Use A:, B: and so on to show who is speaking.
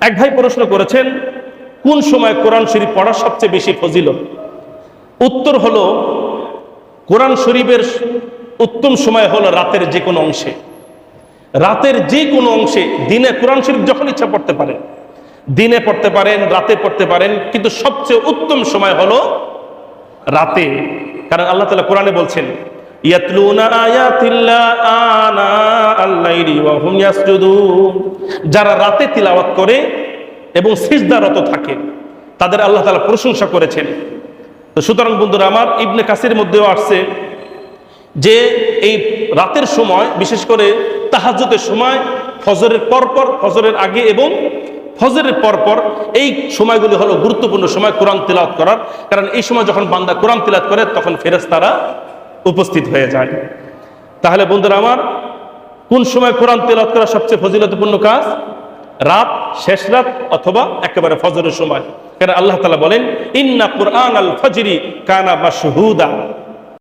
A: এক ভাই প্রশ্ন করেছেন, কোন সময় কোরআন শরীফ পড়া সবচেয়ে বেশি ফজিলত? উত্তর হলো, কোরআন শরীফের উত্তম সময় হলো রাতের যে কোনো অংশে। রাতের যে কোনো অংশে, দিনে কোরআন শরীফ যখন ইচ্ছা পড়তে পারেন, দিনে পড়তে পারেন, রাতে পড়তে পারেন, কিন্তু সবচেয়ে উত্তম সময় হলো রাতে। কারণ আল্লাহ তাআলা কোরআনে বলছেন, ইয়াতলুনা আয়াতিল্লাহ আনা আল-লাইলি ওয়া হুম ইয়াসজুদুন, যারা রাতে তিলাওয়াত করে এবং সিজদারত থাকে তাদের আল্লাহ তাআলা প্রশংসা করেছেন। তো সুতরাং বন্ধুরা আমার, ইবনে কাসির মধ্যেও আসছে যে এই রাতের সময়, বিশেষ করে তাহাজ্জুদের সময়, ফজরের পরপর, ফজরের আগে এবং ফজরের পরপর, এই সময়গুলি হলো গুরুত্বপূর্ণ সময় কোরআন তিলাওয়াত করার। কারণ এই সময় যখন বান্দা কোরআন তিলাওয়াত করে তখন ফেরেশতারা উপস্থিত হয়ে যায়। তাহলে বন্ধুরা আমার, কোন সময় কোরআন তিলাওয়াত করা সবচেয়ে ফজিলতপূর্ণ কাজ? রাত, শেষ রাত অথবা একেবারে ফজরের সময়। কারণ আল্লাহ তাআলা বলেন, ইন্না কুরআনাল ফাজরি কানা মাশহুদা,